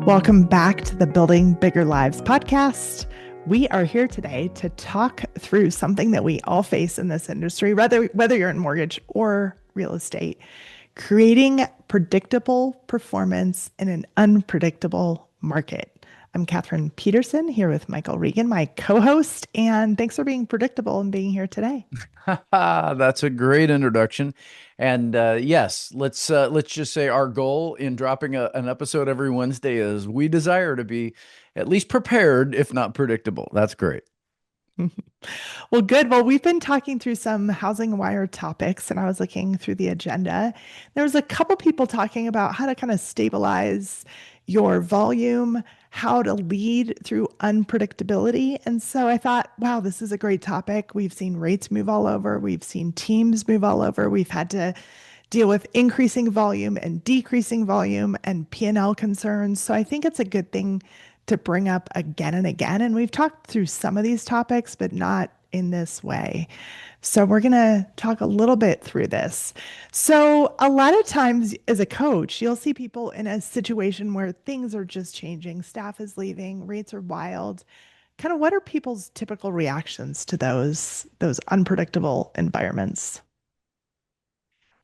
Welcome back to the Building Bigger Lives podcast. We are here today to talk through something that we all face in this industry, whether you're in mortgage or real estate, creating predictable performance in an unpredictable market. I'm Kathryn Peterson here with Michael Regan, my co-host, and thanks for being predictable and being here today. That's a great introduction. And yes, let's just say our goal in dropping an episode every Wednesday is we desire to be at least prepared, if not predictable. That's great. Well, good. Well, we've been talking through some housing wire topics, and I was looking through the agenda. There was a couple people talking about how to kind of stabilize your volume, how to lead through unpredictability. And so I thought, wow, this is a great topic. We've seen rates move all over. We've seen teams move all over. We've had to deal with increasing volume and decreasing volume and P&L concerns. So I think it's a good thing to bring up again and again. And we've talked through some of these topics, but not in this way. So we're going to talk a little bit through this. So a lot of times as a coach, you'll see people in a situation where things are just changing. Staff is leaving, rates are wild. Kind of what are people's typical reactions to those unpredictable environments?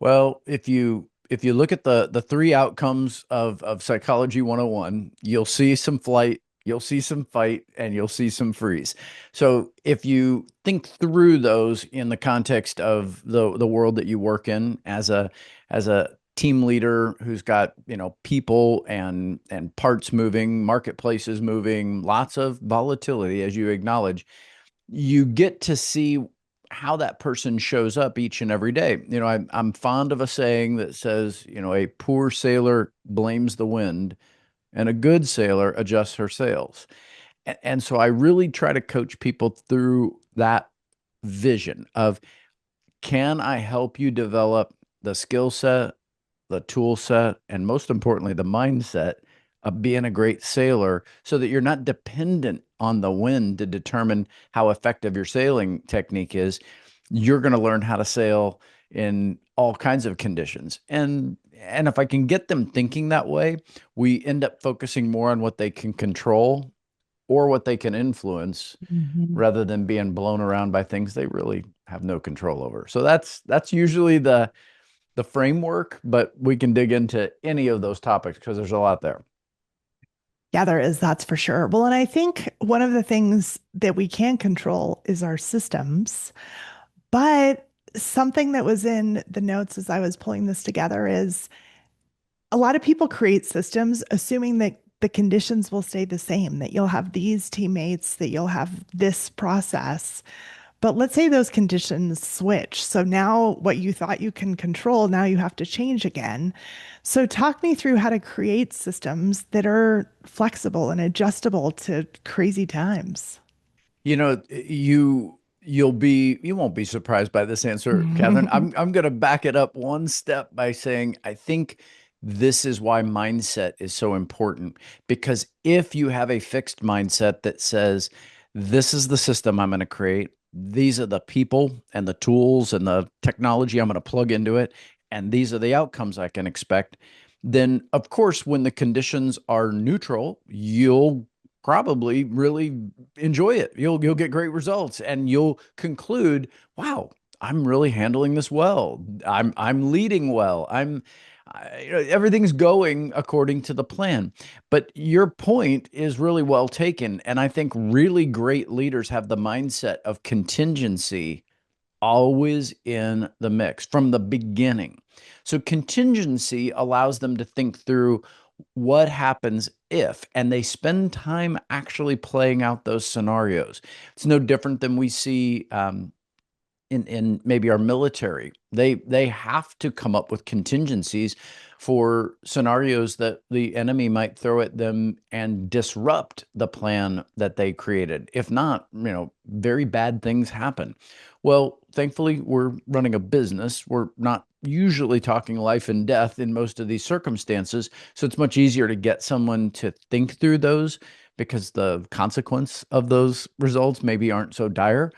Well, if you look at the three outcomes of Psychology 101, you'll see some flight, you'll see some fight, and you'll see some freeze. So if you think through those in the context of the world that you work in as a team leader who's got, people and parts moving, marketplaces moving, lots of volatility, as you acknowledge, you get to see how that person shows up each and every day. I'm fond of a saying that says, a poor sailor blames the wind and a good sailor adjusts her sails. And so I really try to coach people through that vision of, can I help you develop the skill set, the tool set, and most importantly, the mindset of being a great sailor so that you're not dependent on the wind to determine how effective your sailing technique is. You're going to learn how to sail in all kinds of conditions. And if I can get them thinking that way, we end up focusing more on what they can control or what they can influence Mhm. rather than being blown around by things they really have no control over. So that's usually the framework, but we can dig into any of those topics because there's a lot there. Yeah, there is, that's for sure. Well, and I think one of the things that we can control is our systems. But something that was in the notes as I was pulling this together is a lot of people create systems assuming that the conditions will stay the same, that you'll have these teammates, that you'll have this process. But let's say those conditions switch. So now what you thought you can control, now you have to change again. So talk me through how to create systems that are flexible and adjustable to crazy times. You won't be surprised by this answer, Catherine. I'm going to back it up one step by saying I think this is why mindset is so important, because if you have a fixed mindset that says this is the system I'm going to create, these are the people and the tools and the technology I'm going to plug into it, and these are the outcomes I can expect, then of course when the conditions are neutral, you'll probably really enjoy it. You'll get great results and you'll conclude, wow, I'm really handling this well. I'm leading well. Everything's going according to the plan. But your point is really well taken, and I think really great leaders have the mindset of contingency always in the mix from the beginning. So contingency allows them to think through what happens if, and they spend time actually playing out those scenarios. It's no different than we see in maybe our military. They have to come up with contingencies for scenarios that the enemy might throw at them and disrupt the plan that they created. If not, very bad things happen. Well, thankfully, we're running a business. We're not usually talking life and death in most of these circumstances. So it's much easier to get someone to think through those because the consequence of those results maybe aren't so dire,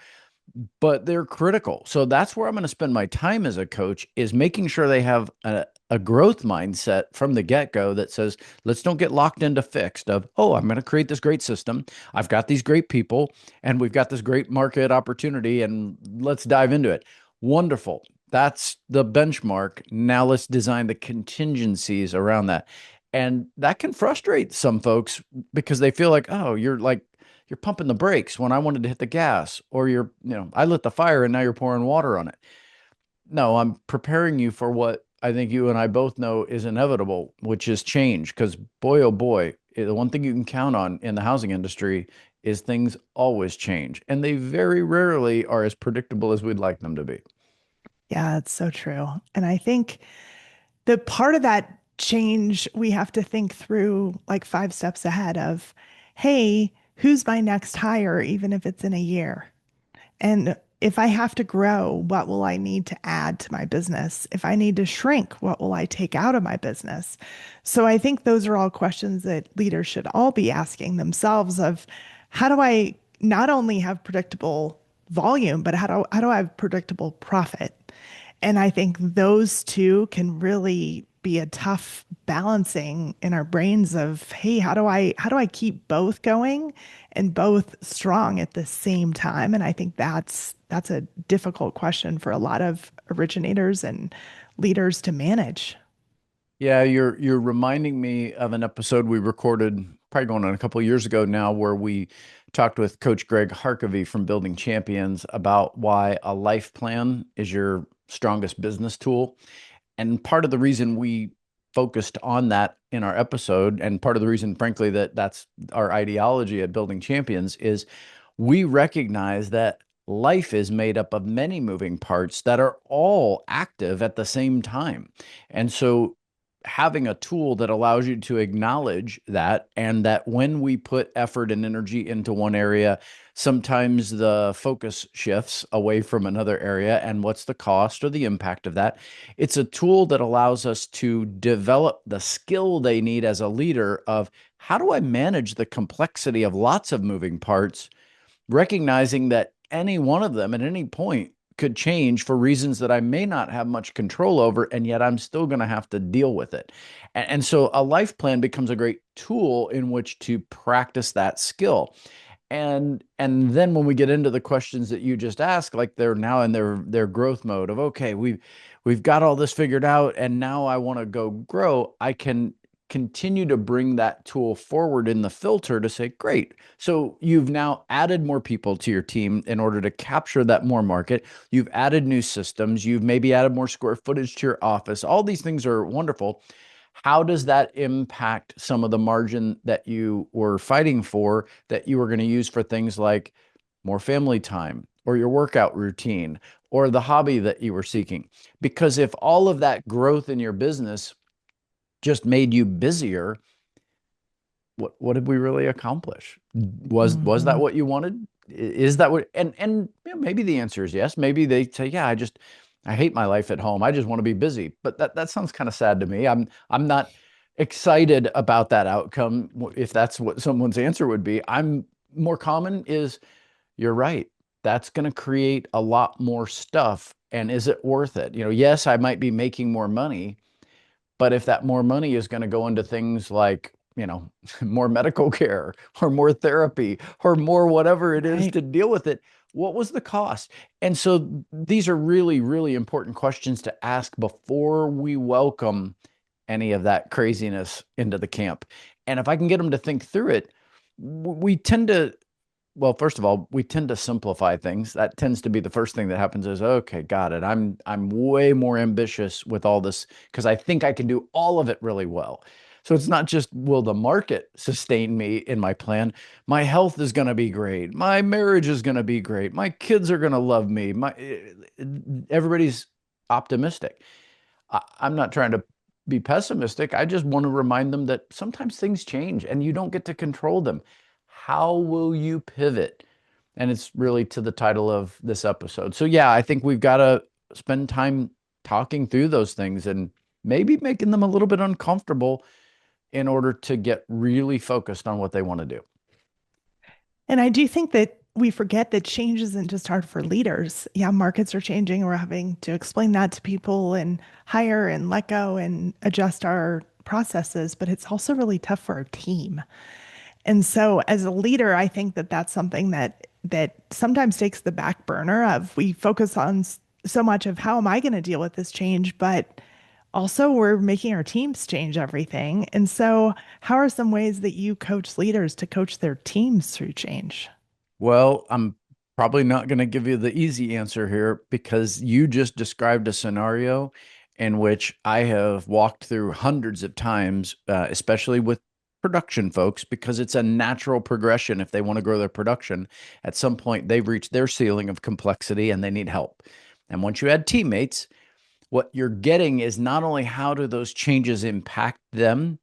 but they're critical. So that's where I'm going to spend my time as a coach, is making sure they have a a growth mindset from the get-go that says, let's don't get locked into fixed of, oh, I'm going to create this great system. I've got these great people and we've got this great market opportunity and let's dive into it. Wonderful. That's the benchmark. Now let's design the contingencies around that. And that can frustrate some folks because they feel like, oh, you're pumping the brakes when I wanted to hit the gas, or I lit the fire and now you're pouring water on it. No, I'm preparing you for what I think you and I both know is inevitable, which is change. Because boy, oh boy, the one thing you can count on in the housing industry is things always change, and they very rarely are as predictable as we'd like them to be. Yeah, it's so true. And I think the part of that change we have to think through like 5 steps ahead of, hey, who's my next hire, even if it's in a year? And if I have to grow, what will I need to add to my business? If I need to shrink, what will I take out of my business? So I think those are all questions that leaders should all be asking themselves of how do I not only have predictable volume, but how do I have predictable profit? And I think those two can really be a tough balancing in our brains of, hey, how do I keep both going and both strong at the same time? And I think that's a difficult question for a lot of originators and leaders to manage. Yeah, you're reminding me of an episode we recorded probably going on a couple of years ago now, where we talked with Coach Greg Harkavy from Building Champions about why a life plan is your strongest business tool. And part of the reason we focused on that in our episode, and part of the reason, frankly, that that's our ideology at Building Champions, is we recognize that life is made up of many moving parts that are all active at the same time. And so having a tool that allows you to acknowledge that, and that when we put effort and energy into one area, sometimes the focus shifts away from another area, and what's the cost or the impact of that. It's a tool that allows us to develop the skill they need as a leader of, how do I manage the complexity of lots of moving parts, recognizing that any one of them at any point could change for reasons that I may not have much control over, and yet I'm still going to have to deal with it. And so a life plan becomes a great tool in which to practice that skill. And then when we get into the questions that you just asked, like they're now in their growth mode of, okay, we've got all this figured out and now I want to go grow, I can continue to bring that tool forward in the filter to say, great. So you've now added more people to your team in order to capture that more market. You've added new systems. You've maybe added more square footage to your office. All these things are wonderful. How does that impact some of the margin that you were fighting for, that you were going to use for things like more family time or your workout routine or the hobby that you were seeking? Because if all of that growth in your business just made you busier, what did we really accomplish? Was that Mhm. what you wanted? Is that what? And maybe the answer is yes. Maybe they say, yeah, I hate my life at home. I just want to be busy. But that sounds kind of sad to me. I'm not excited about that outcome. If that's what someone's answer would be, I'm more common is, you're right. That's going to create a lot more stuff. And is it worth it? Yes, I might be making more money, but if that more money is going to go into things like, more medical care or more therapy or more whatever it is Right. to deal with it, what was the cost? And so these are really, really important questions to ask before we welcome any of that craziness into the camp. And if I can get them to think through it, we tend to, well, first of all, we tend to simplify things. That tends to be the first thing that happens is, okay, got it. I'm way more ambitious with all this because I think I can do all of it really well. So it's not just, will the market sustain me in my plan? My health is going to be great. My marriage is going to be great. My kids are going to love me. Everybody's optimistic. I'm not trying to be pessimistic. I just want to remind them that sometimes things change and you don't get to control them. How will you pivot? And it's really to the title of this episode. So, yeah, I think we've got to spend time talking through those things and maybe making them a little bit uncomfortable in order to get really focused on what they want to do. And I do think that we forget that change isn't just hard for leaders. Yeah, markets are changing. We're having to explain that to people and hire and let go and adjust our processes, but it's also really tough for our team. And so as a leader, I think that that's something that sometimes takes the back burner of we focus on so much of how am I going to deal with this change, but also we're making our teams change everything. And so how are some ways that you coach leaders to coach their teams through change? Well, I'm probably not going to give you the easy answer here because you just described a scenario in which I have walked through hundreds of times, especially with production folks, because it's a natural progression. If they want to grow their production, at some point they've reached their ceiling of complexity and they need help. And once you add teammates, what you're getting is not only how do those changes impact them,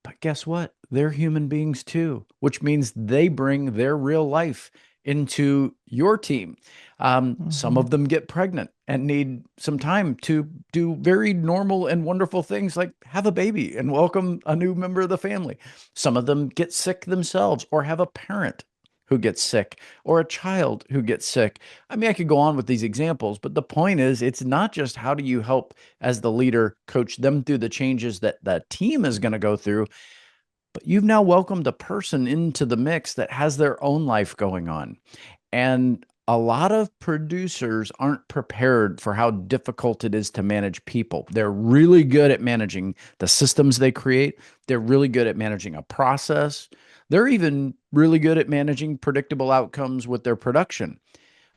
but guess what? They're human beings too, which means they bring their real life into your team. Some Mhm. of them get pregnant and need some time to do very normal and wonderful things like have a baby and welcome a new member of the family. Some of them get sick themselves or have a parent who gets sick or a child who gets sick. I mean, I could go on with these examples, but the point is, it's not just how do you help as the leader coach them through the changes that the team is going to go through, but you've now welcomed a person into the mix that has their own life going on. And a lot of producers aren't prepared for how difficult it is to manage people. They're really good at managing the systems they create. They're really good at managing a process. They're even really good at managing predictable outcomes with their production.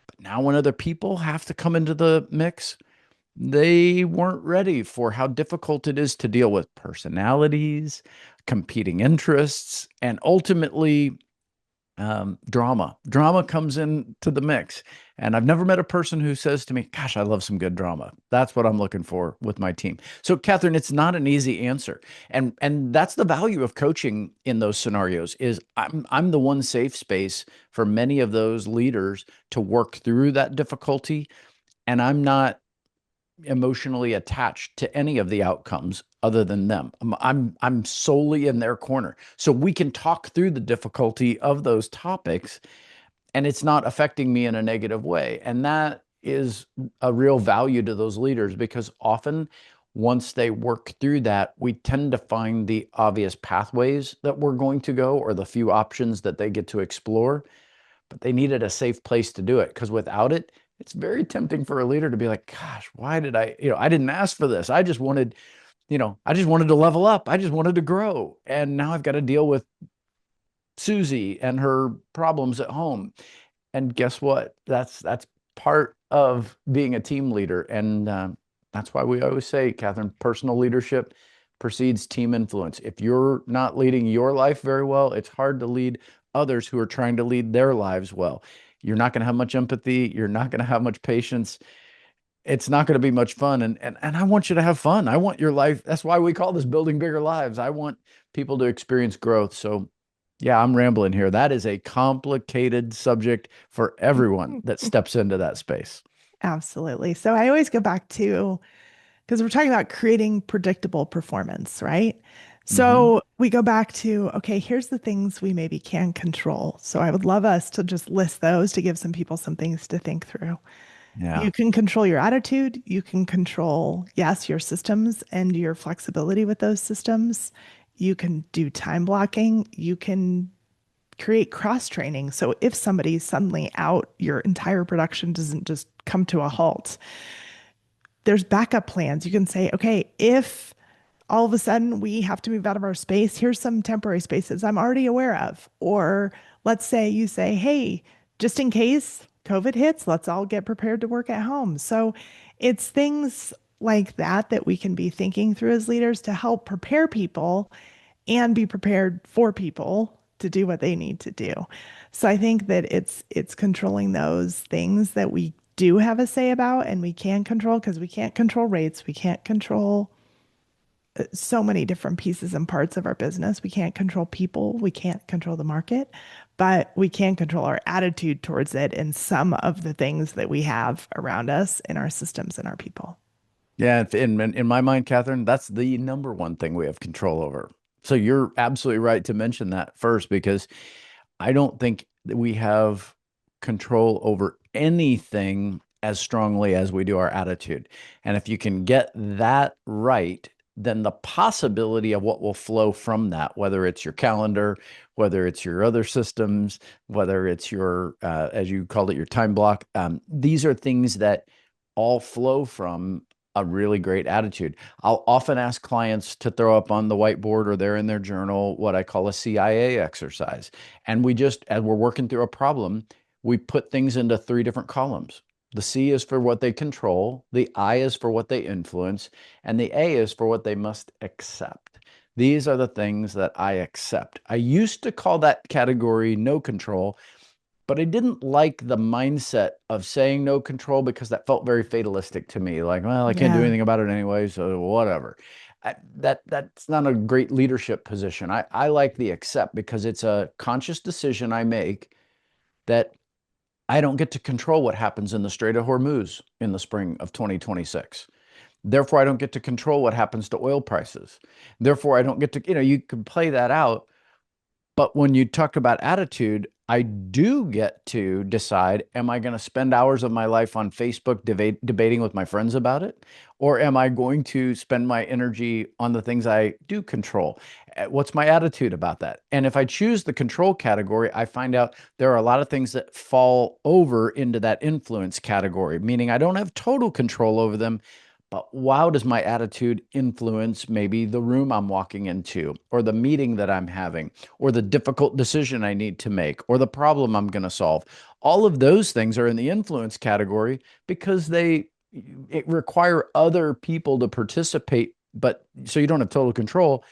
But now, when other people have to come into the mix, they weren't ready for how difficult it is to deal with personalities, competing interests, and ultimately drama. Drama comes into the mix. And I've never met a person who says to me, gosh, I love some good drama. That's what I'm looking for with my team. So, Kathryn, it's not an easy answer. And that's the value of coaching in those scenarios is I'm the one safe space for many of those leaders to work through that difficulty. And I'm not emotionally attached to any of the outcomes other than them. I'm solely in their corner. So we can talk through the difficulty of those topics and it's not affecting me in a negative way. And that is a real value to those leaders because often once they work through that, we tend to find the obvious pathways that we're going to go or the few options that they get to explore, but they needed a safe place to do it because without it, it's very tempting for a leader to be like, gosh, why did I didn't ask for this. I just wanted to level up. I just wanted to grow. And now I've got to deal with Susie and her problems at home. And guess what? That's part of being a team leader. And that's why we always say, Kathryn, personal leadership precedes team influence. If you're not leading your life very well, it's hard to lead others who are trying to lead their lives well. You're not going to have much empathy. You're not going to have much patience. It's not going to be much fun. And I want you to have fun. I want your life. That's why we call this building bigger lives. I want people to experience growth. So yeah, I'm rambling here. That is a complicated subject for everyone that steps into that space. Absolutely. So I always go back to, because we're talking about creating predictable performance, right? Hmm. So we go back to, okay, here's the things we maybe can control. So I would love us to just list those to give some people some things to think through. Yeah. You can control your attitude. You can control, yes, your systems and your flexibility with those systems. You can do time blocking. You can create cross training. So if somebody's suddenly out, your entire production doesn't just come to a halt. There's backup plans. You can say, okay, if all of a sudden we have to move out of our space, here's some temporary spaces I'm already aware of. Or let's say you say, hey, just in case COVID hits, let's all get prepared to work at home. So it's things like that that we can be thinking through as leaders to help prepare people and be prepared for people to do what they need to do. So I think that it's controlling those things that we do have a say about and we can control because we can't control rates, we can't control so many different pieces and parts of our business. We can't control people, we can't control the market, but we can control our attitude towards it and some of the things that we have around us in our systems and our people. Yeah. In my mind, Kathryn, that's the number one thing we have control over. So you're absolutely right to mention that first because I don't think that we have control over anything as strongly as we do our attitude. And if you can get that right, then the possibility of what will flow from that, whether it's your calendar, whether it's your other systems, whether it's your, as you called it, your time block, these are things that all flow from a really great attitude. I'll often ask clients to throw up on the whiteboard or there in their journal what I call a CIA exercise. And we just, as we're working through a problem, we put things into three different columns. The C is for what they control, the I is for what they influence, and the A is for what they must accept. These are the things that I accept. I used to call that category no control, but I didn't like the mindset of saying no control because that felt very fatalistic to me. Like, well, I can't do Yeah. anything about it anyway, so whatever. That's not a great leadership position. I like the accept because it's a conscious decision I make that I don't get to control what happens in the Strait of Hormuz in the spring of 2026. Therefore, I don't get to control what happens to oil prices. Therefore, I don't get to, you can play that out, but when you talk about attitude, I do get to decide, am I going to spend hours of my life on Facebook debating with my friends about it? Or am I going to spend my energy on the things I do control? What's my attitude about that? And if I choose the control category, I find out there are a lot of things that fall over into that influence category, meaning I don't have total control over them, but wow, does my attitude influence maybe the room I'm walking into, or the meeting that I'm having, or the difficult decision I need to make, or the problem I'm going to solve? All of those things are in the influence category because it require other people to participate, but so you don't have total control,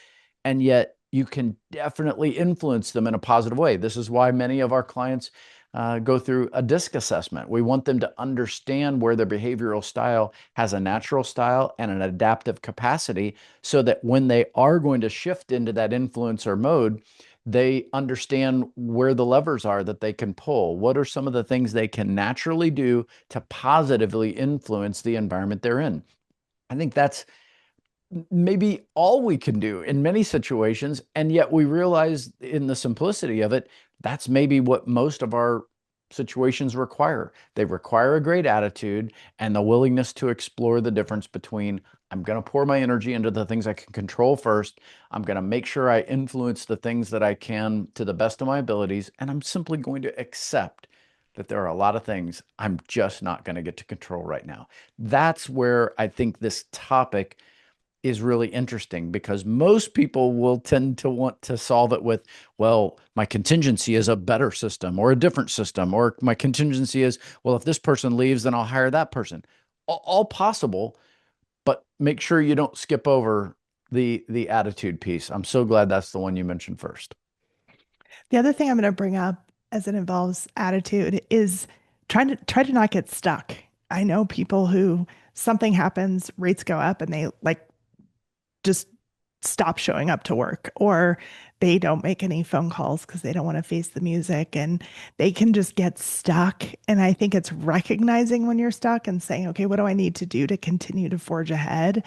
and yet you can definitely influence them in a positive way. This is why many of our clients go through a DISC assessment. We want them to understand where their behavioral style has a natural style and an adaptive capacity so that when they are going to shift into that influencer mode, they understand where the levers are that they can pull. What are some of the things they can naturally do to positively influence the environment they're in? I think that's maybe all we can do in many situations. And yet we realize in the simplicity of it, that's maybe what most of our situations require. They require a great attitude and the willingness to explore the difference between I'm going to pour my energy into the things I can control first. I'm going to make sure I influence the things that I can to the best of my abilities. And I'm simply going to accept that there are a lot of things I'm just not going to get to control right now. That's where I think this topic is really interesting because most people will tend to want to solve it with, well, my contingency is a better system or a different system, or my contingency is, well, if this person leaves, then I'll hire that person. All possible, but make sure you don't skip over the attitude piece. I'm so glad that's the one you mentioned first. The other thing I'm going to bring up as it involves attitude is try to not get stuck. I know people who something happens, rates go up, and they like just stop showing up to work, or they don't make any phone calls because they don't want to face the music, and they can just get stuck. And I think it's recognizing when you're stuck and saying, okay, what do I need to do to continue to forge ahead?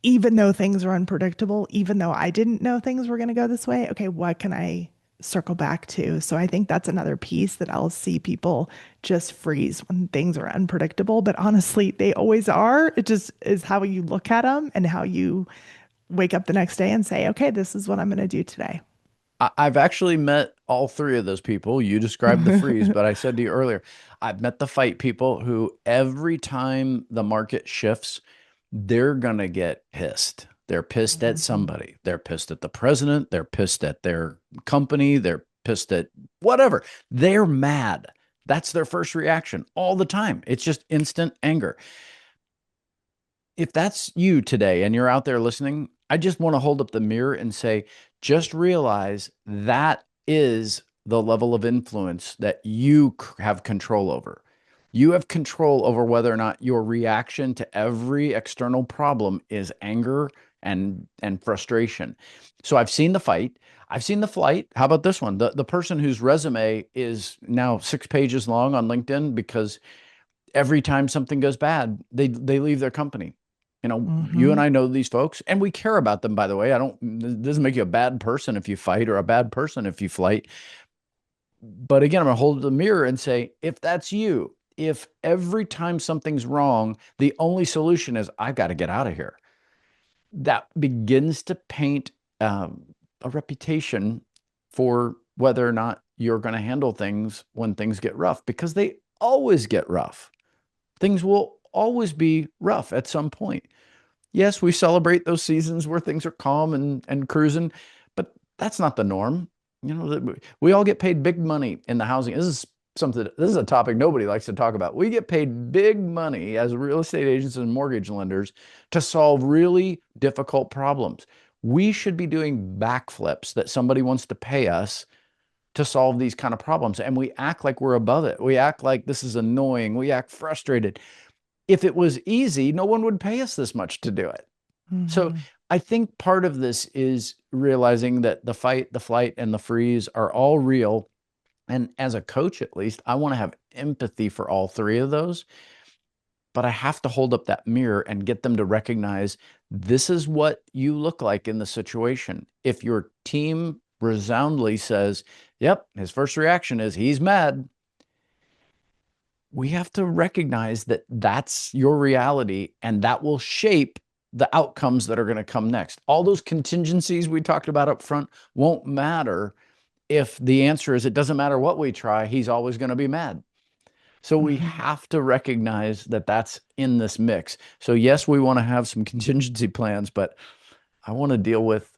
Even though things are unpredictable, even though I didn't know things were going to go this way, okay, what can I circle back to? So I think that's another piece that I'll see people just freeze when things are unpredictable. But honestly, they always are. It just is how you look at them and how you wake up the next day and say, okay, this is what I'm going to do today. I've actually met all three of those people. You described the freeze, but I said to you earlier, I've met the fight people who every time the market shifts, they're going to get pissed. They're pissed at Mhm. somebody. They're pissed at the president. They're pissed at their company. They're pissed at whatever. They're mad. That's their first reaction all the time. It's just instant anger. If that's you today and you're out there listening, I just want to hold up the mirror and say, just realize that is the level of influence that you have control over. You have control over whether or not your reaction to every external problem is anger and frustration. So I've seen the fight, I've seen the flight. How about this one? The person whose resume is now 6 pages long on LinkedIn because every time something goes bad, they leave their company. You and Mhm. I know these folks, and we care about them, by the way. It doesn't make you a bad person if you fight or a bad person if you flight. But again, I'm going to hold the mirror and say, if that's you, if every time something's wrong, the only solution is I've got to get out of here, that begins to paint a reputation for whether or not you're going to handle things when things get rough, because they always get rough. Things will always be rough at some point. Yes, we celebrate those seasons where things are calm and cruising, but that's not the norm. We all get paid big money in the housing. This is a topic nobody likes to talk about. We get paid big money as real estate agents and mortgage lenders to solve really difficult problems. We should be doing backflips that somebody wants to pay us to solve these kind of problems. And we act like we're above it. We act like this is annoying. We act frustrated. If it was easy, no one would pay us this much to do it. So Mm-hmm. I think part of this is realizing that the fight, the flight, and the freeze are all real. And as a coach, at least, I want to have empathy for all three of those. But I have to hold up that mirror and get them to recognize this is what you look like in the situation. If your team resoundingly says, yep, his first reaction is he's mad, we have to recognize that that's your reality, and that will shape the outcomes that are going to come next. All those contingencies we talked about up front won't matter if the answer is it doesn't matter what we try, he's always going to be mad. So we Mm-hmm. have to recognize that that's in this mix. So yes, we want to have some contingency plans, but I want to deal with,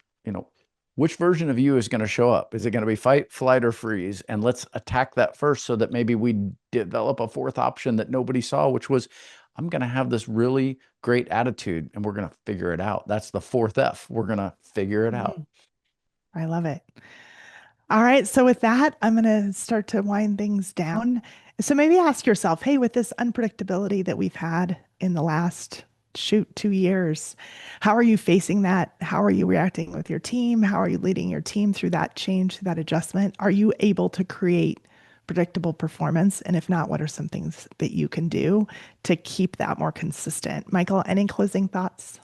which version of you is going to show up? Is it going to be fight, flight, or freeze? And let's attack that first so that maybe we develop a fourth option that nobody saw, which was, I'm going to have this really great attitude and we're going to figure it out. That's the fourth F. We're going to figure it out. Mm-hmm. I love it. All right. So with that, I'm going to start to wind things down. So maybe ask yourself, hey, with this unpredictability that we've had in the last 2 years, how are you facing that? How are you reacting with your team? How are you leading your team through that change, through that adjustment? Are you able to create predictable performance? And if not, what are some things that you can do to keep that more consistent? Michael, any closing thoughts?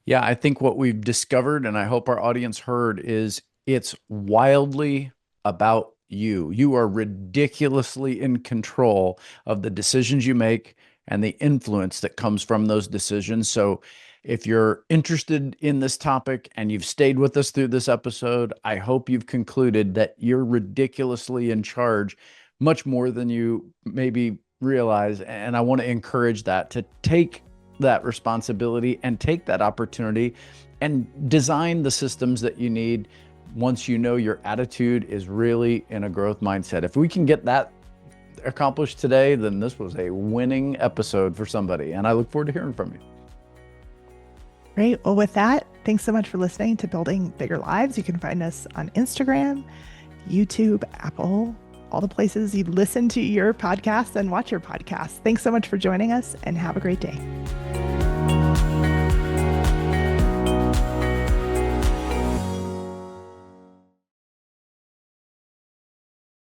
Yeah, I think what we've discovered, and I hope our audience heard, is it's wildly about you. You are ridiculously in control of the decisions you make and the influence that comes from those decisions. So, if you're interested in this topic and you've stayed with us through this episode, I hope you've concluded that you're ridiculously in charge, much more than you maybe realize. And I want to encourage that, to take that responsibility and take that opportunity and design the systems that you need once you know your attitude is really in a growth mindset. If we can get that accomplished today, then this was a winning episode for somebody. And I look forward to hearing from you. Great. Well, with that, thanks so much for listening to Building Bigger Lives. You can find us on Instagram, YouTube, Apple, all the places you listen to your podcast and watch your podcast. Thanks so much for joining us, and have a great day.